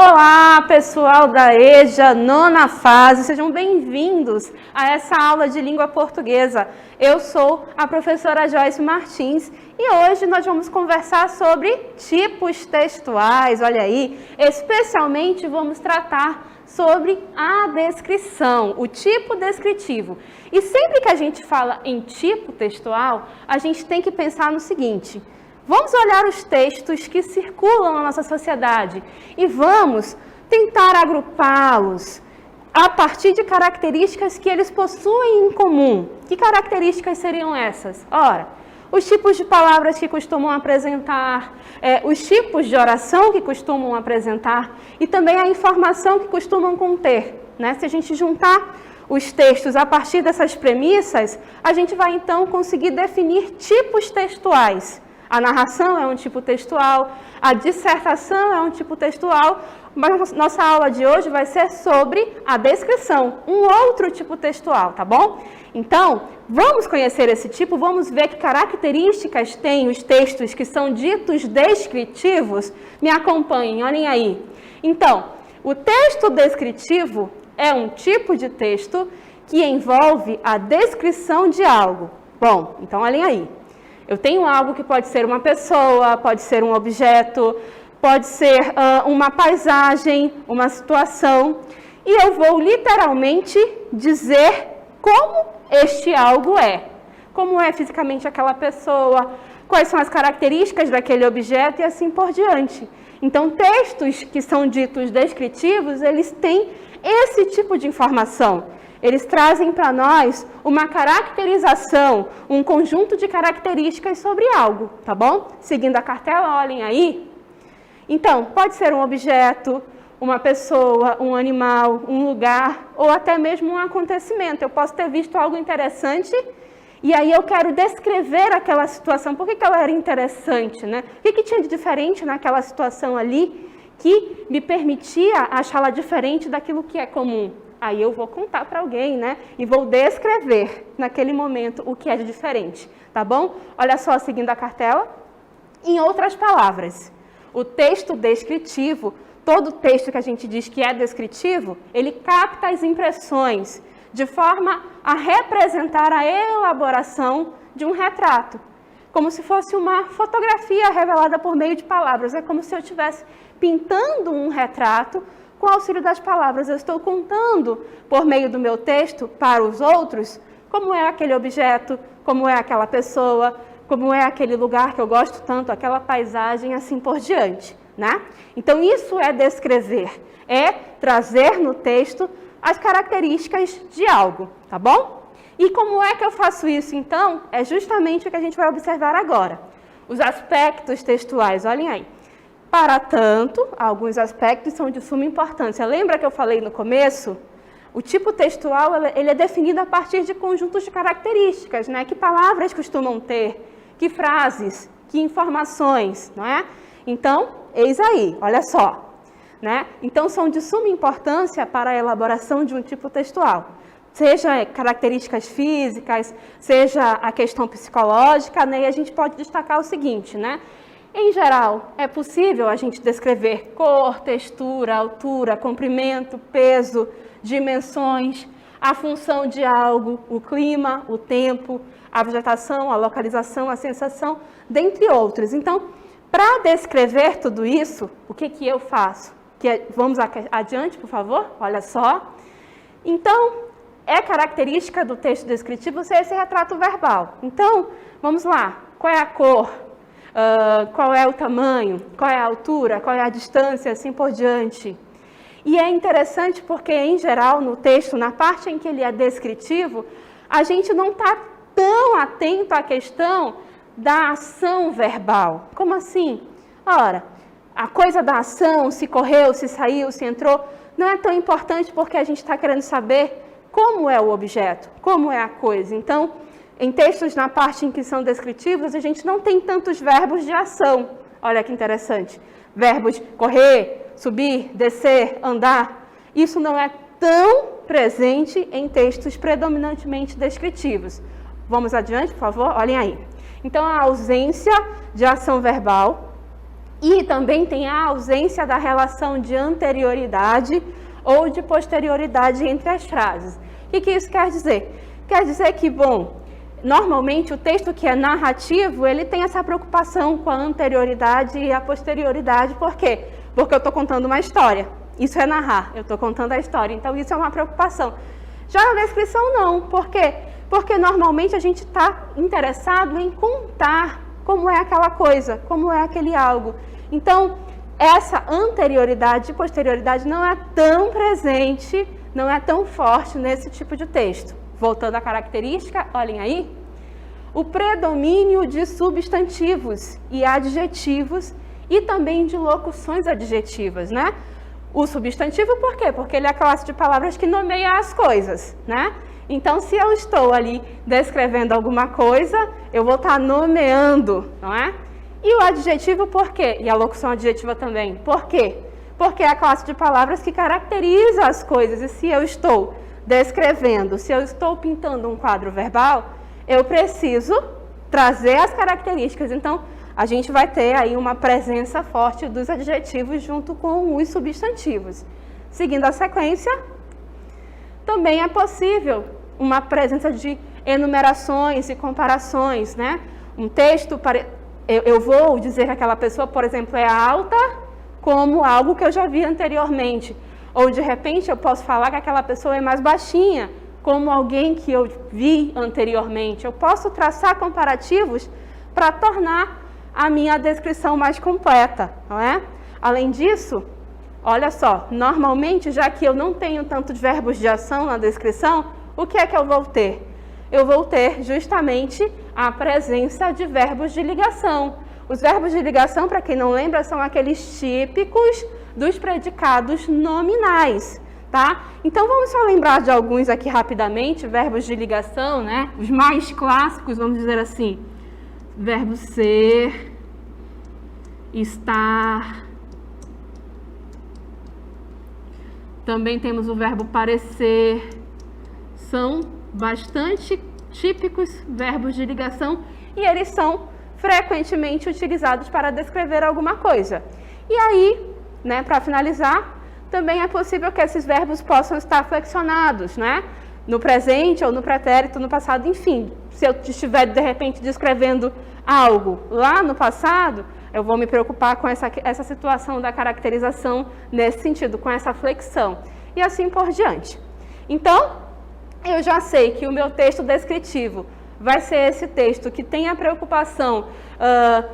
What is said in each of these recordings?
Olá, pessoal da EJA, nona fase, sejam bem-vindos a essa aula de língua portuguesa. Eu sou a professora Joyce Martins e hoje nós vamos conversar sobre tipos textuais, olha aí, especialmente vamos tratar sobre a descrição, o tipo descritivo. E sempre que a gente fala em tipo textual, a gente tem que pensar no seguinte: vamos olhar os textos que circulam na nossa sociedade e vamos tentar agrupá-los a partir de características que eles possuem em comum. Que características seriam essas? Ora, os tipos de palavras que costumam apresentar, os tipos de oração que costumam apresentar e também a informação que costumam conter, né? Se a gente juntar os textos a partir dessas premissas, a gente vai então conseguir definir tipos textuais. A narração é um tipo textual, a dissertação é um tipo textual, mas nossa aula de hoje vai ser sobre a descrição, um outro tipo textual, tá bom? Então, vamos conhecer esse tipo, vamos ver que características têm os textos que são ditos descritivos. Me acompanhem, olhem aí. Então, o texto descritivo é um tipo de texto que envolve a descrição de algo. Bom, então olhem aí. Eu tenho algo que pode ser uma pessoa, pode ser um objeto, pode ser uma paisagem, uma situação, e eu vou literalmente dizer como este algo é. Como é fisicamente aquela pessoa, quais são as características daquele objeto e assim por diante. Então, textos que são ditos descritivos, eles têm esse tipo de informação. Eles trazem para nós uma caracterização, um conjunto de características sobre algo, tá bom? Seguindo a cartela, olhem aí. Então, pode ser um objeto, uma pessoa, um animal, um lugar ou até mesmo um acontecimento. Eu posso ter visto algo interessante e aí eu quero descrever aquela situação. Por que ela era interessante, né? O que tinha de diferente naquela situação ali que me permitia achá-la diferente daquilo que é comum? Aí eu vou contar para alguém, né? E vou descrever naquele momento o que é de diferente, tá bom? Olha só, seguindo a cartela. Em outras palavras, o texto descritivo, todo texto que a gente diz que é descritivo, ele capta as impressões de forma a representar a elaboração de um retrato, como se fosse uma fotografia revelada por meio de palavras. É como se eu estivesse pintando um retrato com o auxílio das palavras. Eu estou contando, por meio do meu texto, para os outros, como é aquele objeto, como é aquela pessoa, como é aquele lugar que eu gosto tanto, aquela paisagem, assim por diante, né? Então, isso é descrever, é trazer no texto as características de algo, tá bom? E como é que eu faço isso, então? É justamente o que a gente vai observar agora. Os aspectos textuais, olhem aí. Para tanto, alguns aspectos são de suma importância. Lembra que eu falei no começo? O tipo textual ele é definido a partir de conjuntos de características, né? Que palavras costumam ter, que frases, que informações, não é? Então, eis aí, olha só. Né? Então, são de suma importância para a elaboração de um tipo textual. Seja características físicas, seja a questão psicológica, né? E a gente pode destacar o seguinte, né? Em geral, é possível a gente descrever cor, textura, altura, comprimento, peso, dimensões, a função de algo, o clima, o tempo, a vegetação, a localização, a sensação, dentre outros. Então, para descrever tudo isso, o que eu faço? Vamos adiante, por favor? Olha só. Então, é característica do texto descritivo ser esse retrato verbal. Então, vamos lá. Qual é a cor? Qual é o tamanho, qual é a altura, qual é a distância, assim por diante. E é interessante porque, em geral, no texto, na parte em que ele é descritivo, a gente não está tão atento à questão da ação verbal. Como assim? Ora, a coisa da ação, se correu, se saiu, se entrou, não é tão importante porque a gente está querendo saber como é o objeto, como é a coisa. Então, em textos na parte em que são descritivos, a gente não tem tantos verbos de ação. Olha que interessante. Verbos correr, subir, descer, andar. Isso não é tão presente em textos predominantemente descritivos. Vamos adiante, por favor? Olhem aí. Então, a ausência de ação verbal E também tem a ausência da relação de anterioridade ou de posterioridade entre as frases. O que isso quer dizer? Quer dizer que, bom, normalmente o texto que é narrativo, ele tem essa preocupação com a anterioridade e a posterioridade. Por quê? Porque eu estou contando uma história. Isso é narrar, eu estou contando a história. Então, isso é uma preocupação. Já na descrição, não. Por quê? Porque normalmente a gente está interessado em contar como é aquela coisa, como é aquele algo. Então, essa anterioridade e posterioridade não é tão presente, não é tão forte nesse tipo de texto. Voltando à característica, olhem aí, o predomínio de substantivos e adjetivos e também de locuções adjetivas, né? O substantivo, por quê? Porque ele é a classe de palavras que nomeia as coisas, né? Então, se eu estou ali descrevendo alguma coisa, eu vou estar nomeando, não é? E o adjetivo, por quê? E a locução adjetiva também. Por quê? Porque é a classe de palavras que caracteriza as coisas. E se eu estou descrevendo, se eu estou pintando um quadro verbal, eu preciso trazer as características. Então, a gente vai ter aí uma presença forte dos adjetivos junto com os substantivos. Seguindo a sequência, também é possível uma presença de enumerações e comparações, né? Um texto, eu vou dizer que aquela pessoa, por exemplo, é alta como algo que eu já vi anteriormente. Ou, de repente, eu posso falar que aquela pessoa é mais baixinha, como alguém que eu vi anteriormente. Eu posso traçar comparativos para tornar a minha descrição mais completa, não é? Além disso, olha só, normalmente, já que eu não tenho tantos verbos de ação na descrição, o que é que eu vou ter? Eu vou ter justamente a presença de verbos de ligação. Os verbos de ligação, para quem não lembra, são aqueles típicos dos predicados nominais, tá? Então, vamos só lembrar de alguns aqui rapidamente, verbos de ligação, né? Os mais clássicos, vamos dizer assim. Verbo ser, estar. Também temos o verbo parecer. São bastante típicos verbos de ligação e eles são frequentemente utilizados para descrever alguma coisa. E aí, né, para finalizar, também é possível que esses verbos possam estar flexionados, né? No presente ou no pretérito, no passado, enfim. Se eu estiver, de repente, descrevendo algo lá no passado, eu vou me preocupar com essa situação da caracterização nesse sentido, com essa flexão. E assim por diante. Então, eu já sei que o meu texto descritivo vai ser esse texto que tem a preocupação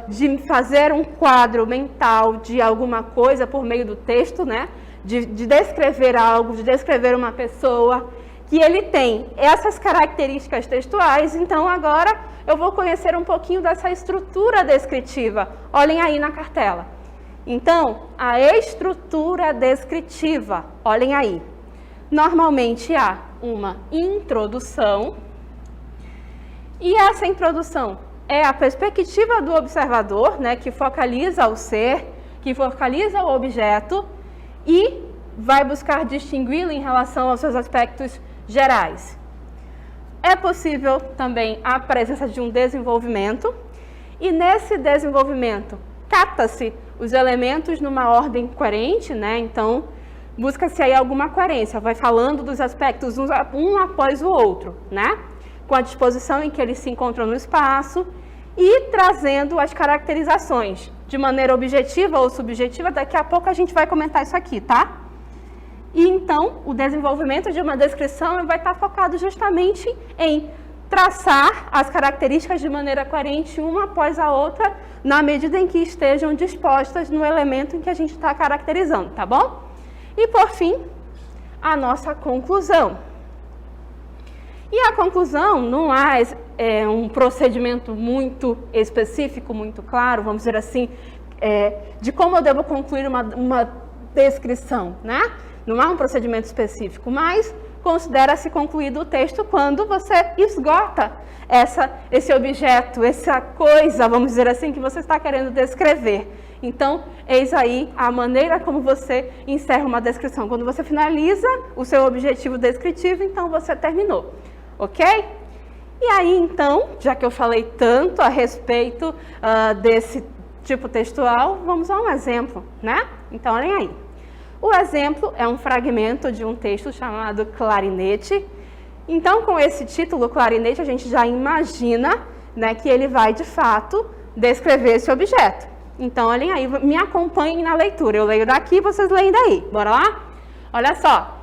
de fazer um quadro mental de alguma coisa por meio do texto, né? De descrever algo, de descrever uma pessoa, que ele tem essas características textuais. Então, agora eu vou conhecer um pouquinho dessa estrutura descritiva. Olhem aí na cartela. Então, a estrutura descritiva, olhem aí. Normalmente há uma introdução, e essa introdução é a perspectiva do observador, né, que focaliza o ser, que focaliza o objeto e vai buscar distingui-lo em relação aos seus aspectos gerais. É possível também a presença de um desenvolvimento, e nesse desenvolvimento capta-se os elementos numa ordem coerente, né? Então, busca-se aí alguma coerência, vai falando dos aspectos um após o outro, né? Com a disposição em que eles se encontram no espaço e trazendo as caracterizações de maneira objetiva ou subjetiva. Daqui a pouco a gente vai comentar isso aqui, tá? E então, o desenvolvimento de uma descrição vai estar focado justamente em traçar as características de maneira coerente uma após a outra, na medida em que estejam dispostas no elemento em que a gente está caracterizando, tá bom? E, por fim, a nossa conclusão. E a conclusão não há um procedimento muito específico, muito claro, vamos dizer assim, de como eu devo concluir uma descrição, né? Não há um procedimento específico, mas considera-se concluído o texto quando você esgota esse objeto, essa coisa, vamos dizer assim, que você está querendo descrever. Então, eis aí a maneira como você encerra uma descrição. Quando você finaliza o seu objetivo descritivo, então você terminou, ok? E aí, então, já que eu falei tanto a respeito desse tipo textual, vamos a um exemplo, né? Então, olhem aí. O exemplo é um fragmento de um texto chamado Clarinete. Então, com esse título, Clarinete, a gente já imagina, né, que ele vai, de fato, descrever esse objeto. Então, olhem aí, me acompanhem na leitura. Eu leio daqui, vocês leem daí. Bora lá? Olha só.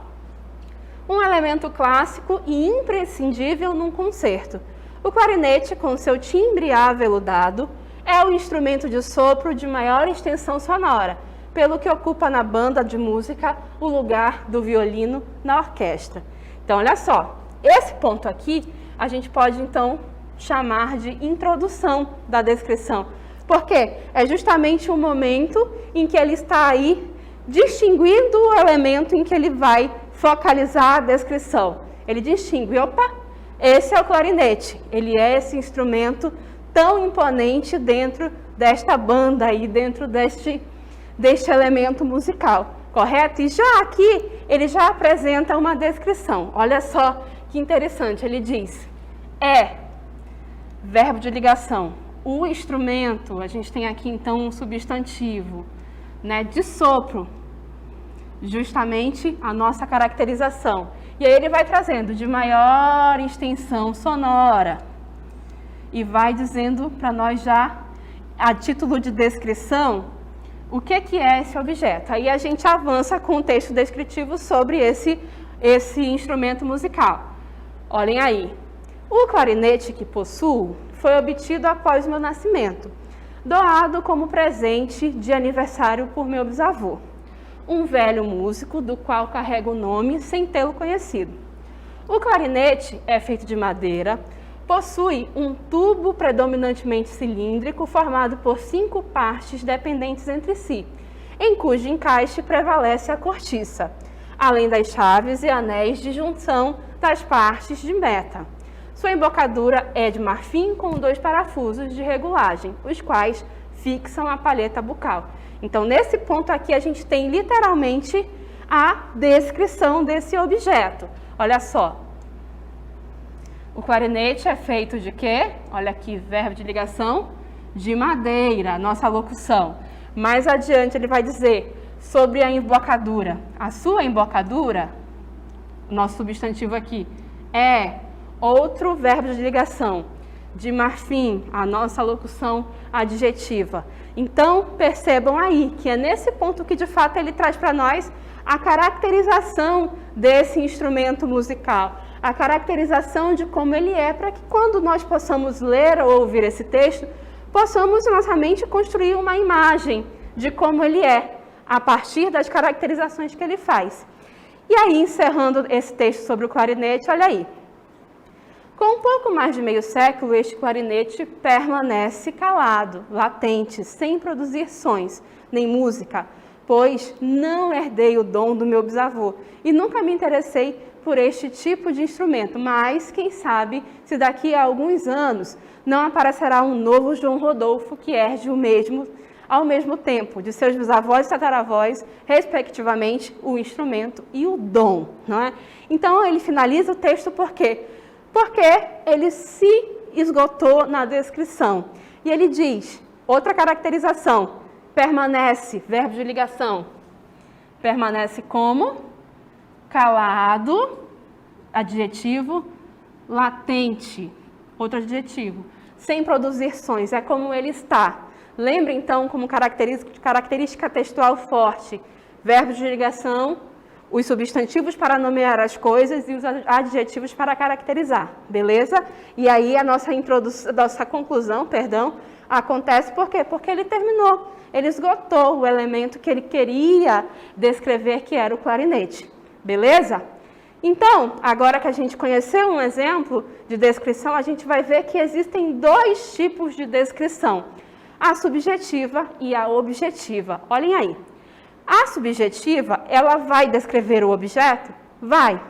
Um elemento clássico e imprescindível num concerto. O clarinete, com seu timbre aveludado, é o instrumento de sopro de maior extensão sonora, pelo que ocupa na banda de música o lugar do violino na orquestra. Então, olha só, esse ponto aqui a gente pode, então, chamar de introdução da descrição, porque é justamente o momento em que ele está aí distinguindo o elemento em que ele vai focalizar a descrição. Ele distingue, opa, esse é o clarinete, ele é esse instrumento tão imponente dentro desta banda aí, dentro deste elemento musical, correto? E já aqui, ele já apresenta uma descrição. Olha só que interessante, ele diz, verbo de ligação, o instrumento, a gente tem aqui então um substantivo, né, de sopro, justamente a nossa caracterização. E aí ele vai trazendo de maior extensão sonora e vai dizendo para nós já, a título de descrição, o que é esse objeto. Aí a gente avança com o texto descritivo sobre esse instrumento musical. Olhem aí. O clarinete que possuo foi obtido após meu nascimento, doado como presente de aniversário por meu bisavô, um velho músico do qual carrego o nome sem tê-lo conhecido. O clarinete é feito de madeira, possui um tubo predominantemente cilíndrico formado por 5 partes dependentes entre si, em cujo encaixe prevalece a cortiça, além das chaves e anéis de junção das partes de meta. Sua embocadura é de marfim com 2 parafusos de regulagem, os quais fixam a palheta bucal. Então, nesse ponto aqui, a gente tem literalmente a descrição desse objeto. Olha só. O clarinete é feito de quê? Olha aqui, verbo de ligação, de madeira, nossa locução. Mais adiante, ele vai dizer sobre a embocadura. A sua embocadura, nosso substantivo aqui, é outro verbo de ligação, de marfim, a nossa locução adjetiva. Então, percebam aí que é nesse ponto que, de fato, ele traz para nós a caracterização desse instrumento musical, a caracterização de como ele é, para que quando nós possamos ler ou ouvir esse texto, possamos, na nossa mente, construir uma imagem de como ele é, a partir das caracterizações que ele faz. E aí, encerrando esse texto sobre o clarinete, olha aí. Com um pouco mais de meio século, este clarinete permanece calado, latente, sem produzir sons, nem música, pois não herdei o dom do meu bisavô e nunca me interessei por este tipo de instrumento, mas quem sabe se daqui a alguns anos não aparecerá um novo João Rodolfo que herde o mesmo, ao mesmo tempo, de seus bisavós e tataravós, respectivamente, o instrumento e o dom, não é? Então, ele finaliza o texto por quê? Porque ele se esgotou na descrição. E ele diz, outra caracterização, permanece, verbo de ligação, permanece como? Calado, adjetivo, latente, outro adjetivo, sem produzir sons, é como ele está. Lembra, então, como característica textual forte, verbos de ligação, os substantivos para nomear as coisas e os adjetivos para caracterizar, beleza? E aí a nossa conclusão, acontece por quê? Porque ele terminou, ele esgotou o elemento que ele queria descrever, que era o clarinete, beleza? Então, agora que a gente conheceu um exemplo de descrição, a gente vai ver que existem 2 tipos de descrição, a subjetiva e a objetiva. Olhem aí. A subjetiva, ela vai descrever o objeto? Vai.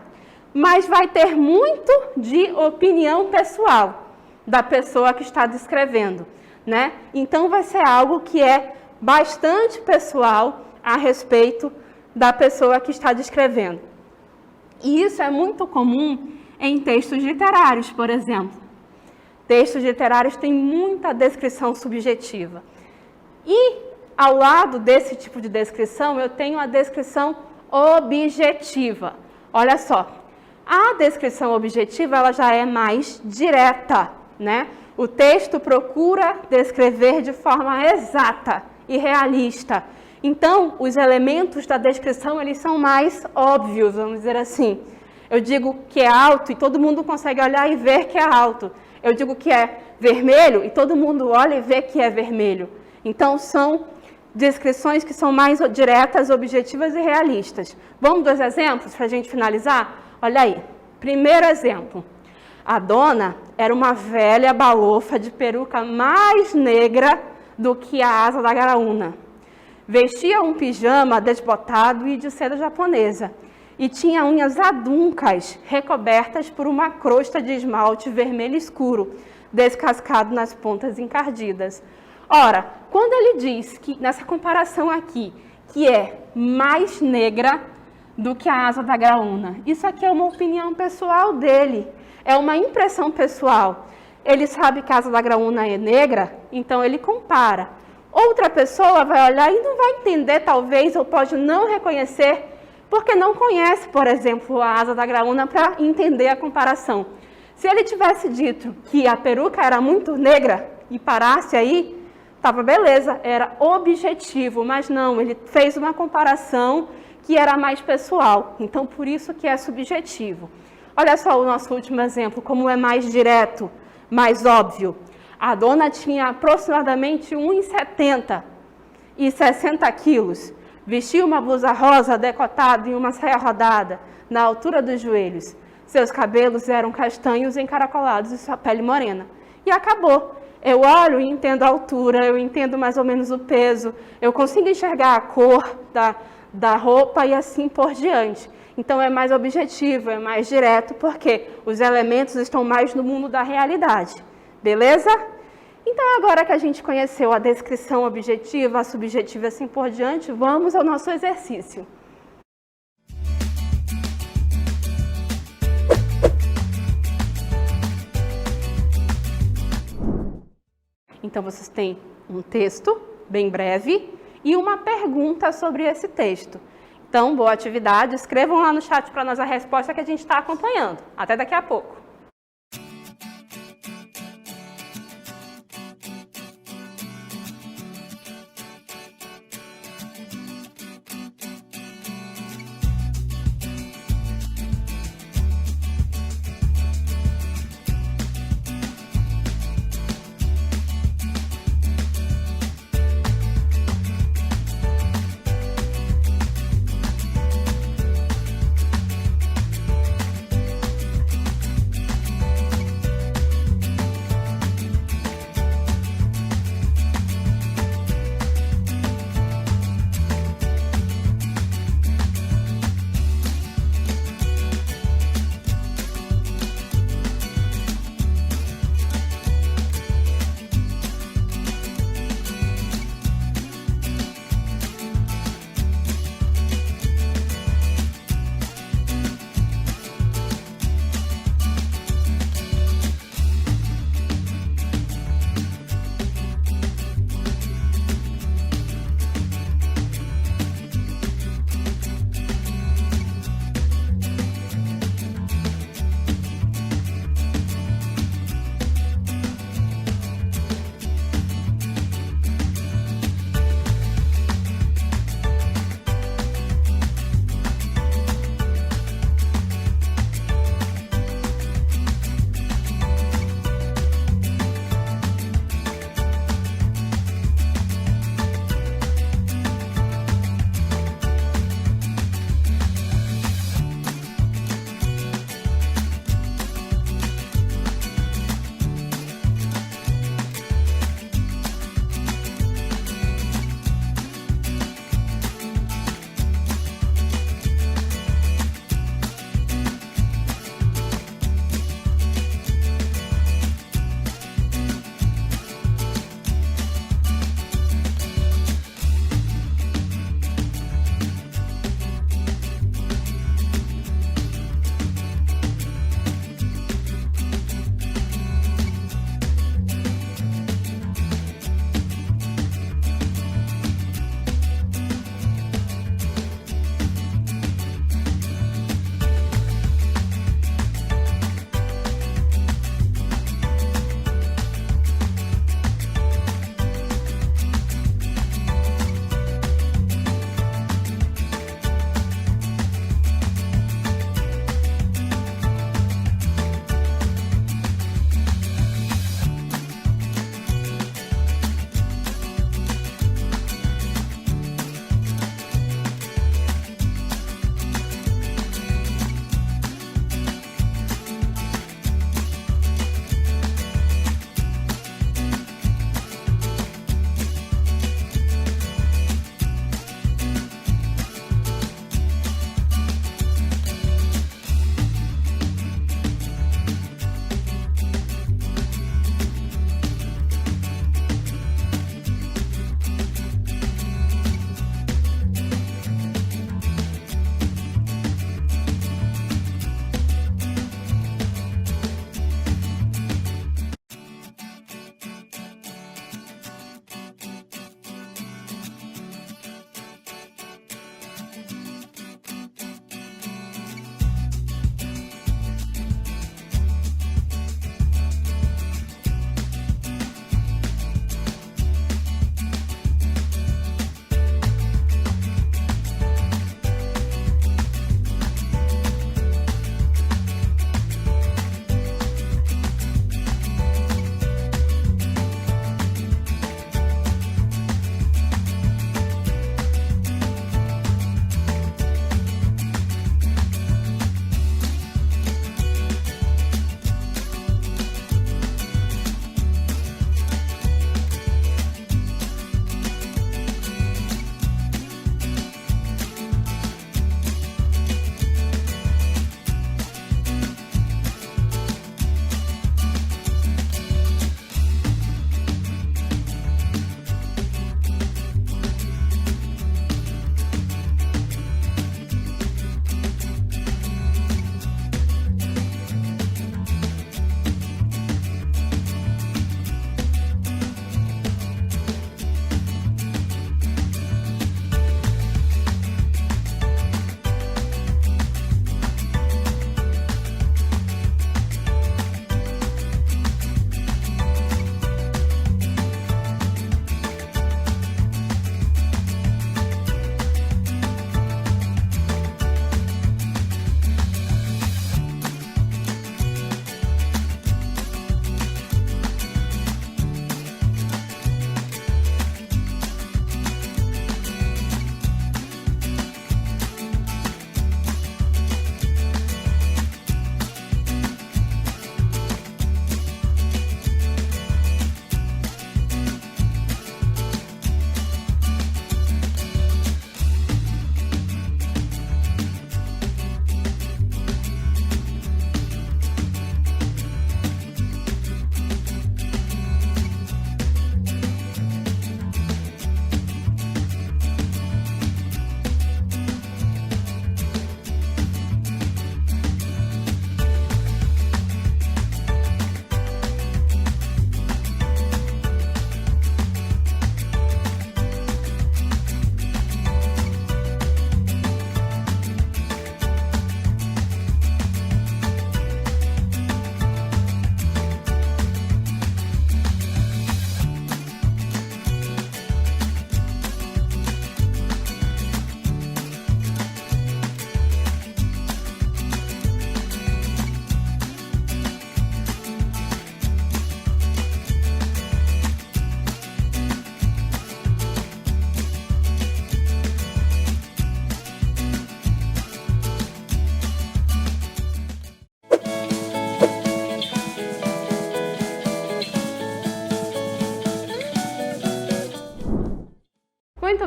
Mas vai ter muito de opinião pessoal da pessoa que está descrevendo, né? Então, vai ser algo que é bastante pessoal a respeito da pessoa que está descrevendo. E isso é muito comum em textos literários, por exemplo. Textos literários têm muita descrição subjetiva. E ao lado desse tipo de descrição, eu tenho a descrição objetiva. Olha só, a descrição objetiva ela já é mais direta, né? O texto procura descrever de forma exata e realista. Então, os elementos da descrição eles são mais óbvios, vamos dizer assim. Eu digo que é alto e todo mundo consegue olhar e ver que é alto. Eu digo que é vermelho e todo mundo olha e vê que é vermelho. Então, são descrições que são mais diretas, objetivas e realistas. Vamos dois exemplos para a gente finalizar? Olha aí. Primeiro exemplo. A dona era uma velha balofa de peruca mais negra do que a asa da graúna. Vestia um pijama desbotado e de seda japonesa. E tinha unhas aduncas, recobertas por uma crosta de esmalte vermelho escuro, descascado nas pontas encardidas. Ora, quando ele diz que, nessa comparação aqui, que é mais negra do que a asa da graúna, isso aqui é uma opinião pessoal dele, é uma impressão pessoal. Ele sabe que a asa da graúna é negra, então ele compara. Outra pessoa vai olhar e não vai entender, talvez, ou pode não reconhecer, porque não conhece, por exemplo, a asa da graúna para entender a comparação. Se ele tivesse dito que a peruca era muito negra e parasse aí, estava beleza, era objetivo, mas não, ele fez uma comparação que era mais pessoal, então por isso que é subjetivo. Olha só o nosso último exemplo, como é mais direto, mais óbvio. A dona tinha aproximadamente 1,70 e 60 quilos. Vestia uma blusa rosa decotada e uma saia rodada, na altura dos joelhos. Seus cabelos eram castanhos encaracolados e sua pele morena. E acabou. Eu olho e entendo a altura, eu entendo mais ou menos o peso, eu consigo enxergar a cor da roupa e assim por diante. Então é mais objetivo, é mais direto, porque os elementos estão mais no mundo da realidade. Beleza? Então, agora que a gente conheceu a descrição objetiva, a subjetiva e assim por diante, vamos ao nosso exercício. Então, vocês têm um texto bem breve e uma pergunta sobre esse texto. Então, boa atividade. Escrevam lá no chat para nós a resposta que a gente está acompanhando. Até daqui a pouco.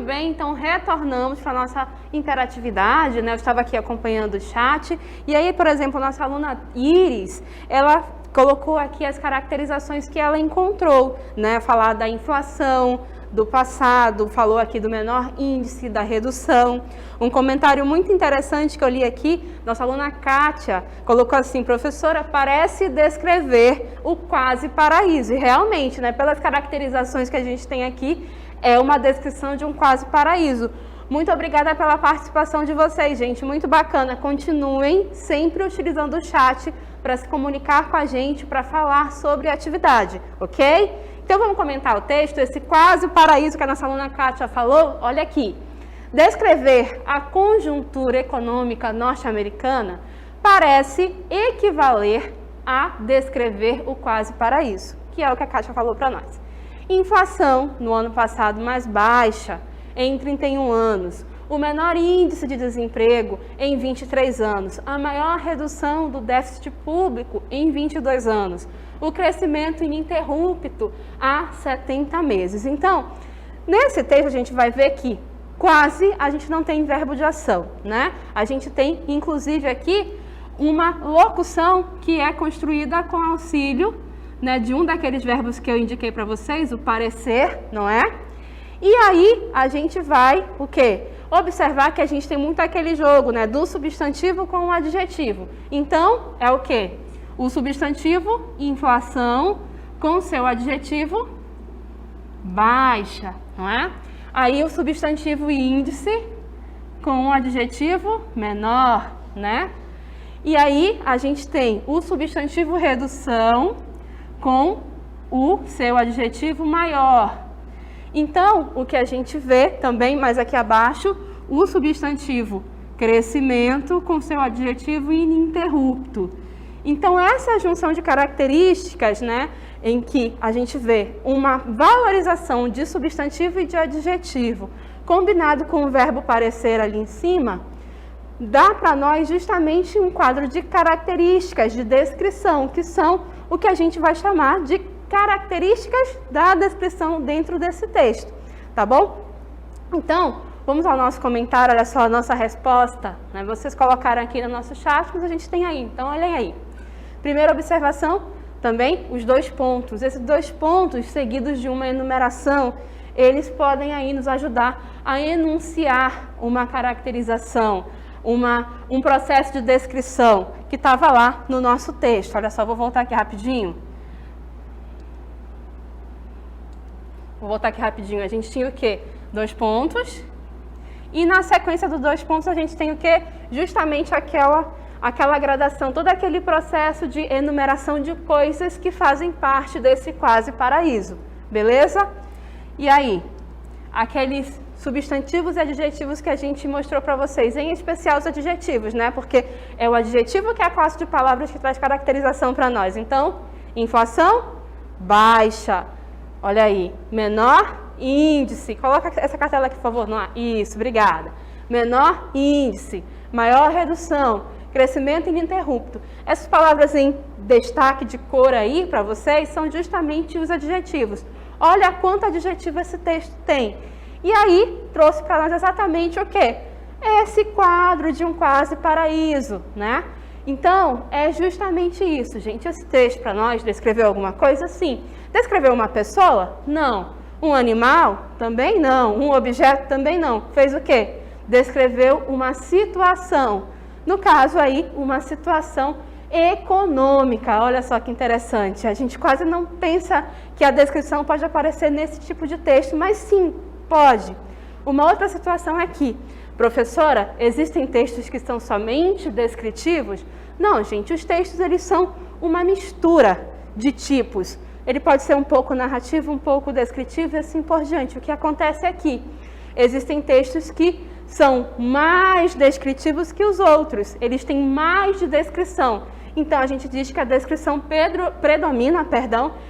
bem, então retornamos para a nossa interatividade, né? Eu estava aqui acompanhando o chat, e aí, por exemplo, nossa aluna Iris, ela colocou aqui as caracterizações que ela encontrou, né? Falar da inflação, do passado, falou aqui do menor índice, da redução. Um comentário muito interessante que eu li aqui, nossa aluna Kátia colocou assim: professora, parece descrever o quase paraíso. E realmente, né, pelas caracterizações que a gente tem aqui, é uma descrição de um quase paraíso. Muito obrigada pela participação de vocês, gente, muito bacana. Continuem sempre utilizando o chat para se comunicar com a gente, para falar sobre a atividade, ok? Então vamos comentar o texto, esse quase paraíso que a nossa aluna Kátia falou. Olha aqui: descrever a conjuntura econômica norte-americana parece equivaler a descrever o quase paraíso, que é o que a Kátia falou para nós. Inflação no ano passado mais baixa em 31 anos, o menor índice de desemprego em 23 anos, a maior redução do déficit público em 22 anos, o crescimento ininterrupto há 70 meses. Então, nesse texto a gente vai ver que quase a gente não tem verbo de ação, né? A gente tem, inclusive, aqui uma locução que é construída com auxílio, né, de um daqueles verbos que eu indiquei para vocês, o parecer, não é? E aí a gente vai, o quê? Observar que a gente tem muito aquele jogo, né, do substantivo com o adjetivo. Então, é o quê? O substantivo inflação com seu adjetivo baixa, não é? Aí o substantivo índice com o adjetivo menor, né? E aí a gente tem o substantivo redução com o seu adjetivo maior. Então, o que a gente vê também, mais aqui abaixo, o substantivo crescimento com seu adjetivo ininterrupto. Então, essa junção de características, né, em que a gente vê uma valorização de substantivo e de adjetivo, combinado com o verbo parecer ali em cima, dá para nós justamente um quadro de características, de descrição, que são o que a gente vai chamar de características da descrição dentro desse texto, tá bom? Então, vamos ao nosso comentário, olha só a nossa resposta, né? Vocês colocaram aqui no nosso chat, mas a gente tem aí, então olhem aí. Primeira observação, também os 2 pontos. Esses 2 pontos seguidos de uma enumeração, eles podem aí nos ajudar a enunciar uma caracterização, um processo de descrição que estava lá no nosso texto. Olha só, vou voltar aqui rapidinho. A gente tinha o quê? 2 pontos. E na sequência dos 2 pontos a gente tem o quê? Justamente aquela gradação, todo aquele processo de enumeração de coisas que fazem parte desse quase paraíso. Beleza? E aí? Aqueles substantivos e adjetivos que a gente mostrou para vocês, em especial os adjetivos, né? Porque é o adjetivo que é a classe de palavras que traz caracterização para nós. Então, inflação baixa. Olha aí, menor índice. Coloca essa cartela aqui, por favor. Isso, obrigada. Menor índice, maior redução, crescimento ininterrupto. Essas palavras em destaque de cor aí para vocês são justamente os adjetivos. Olha quanto adjetivo esse texto tem. E aí, trouxe para nós exatamente o quê? Esse quadro de um quase paraíso, né? Então, é justamente isso, gente. Esse texto para nós descreveu alguma coisa? Sim. Descreveu uma pessoa? Não. Um animal? Também não. Um objeto? Também não. Fez o quê? Descreveu uma situação. No caso aí, uma situação econômica. Olha só que interessante. A gente quase não pensa que a descrição pode aparecer nesse tipo de texto, mas sim, pode. Uma outra situação é que, professora, existem textos que são somente descritivos? Não, gente, os textos eles são uma mistura de tipos. Ele pode ser um pouco narrativo, um pouco descritivo e assim por diante. O que acontece aqui? Existem textos que são mais descritivos que os outros. Eles têm mais de descrição. Então, a gente diz que a descrição predomina,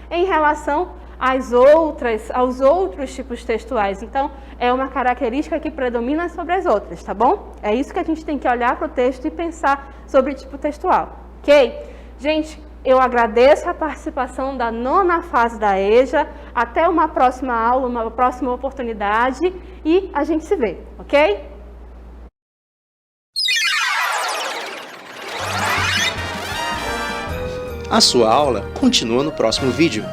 em relação aos outros tipos textuais. Então, é uma característica que predomina sobre as outras, tá bom? É isso que a gente tem que olhar para o texto e pensar sobre o tipo textual, ok? Gente, Eu agradeço a participação da 9ª fase da EJA. Até uma próxima aula, uma próxima oportunidade e a gente se vê, ok? A sua aula continua no próximo vídeo.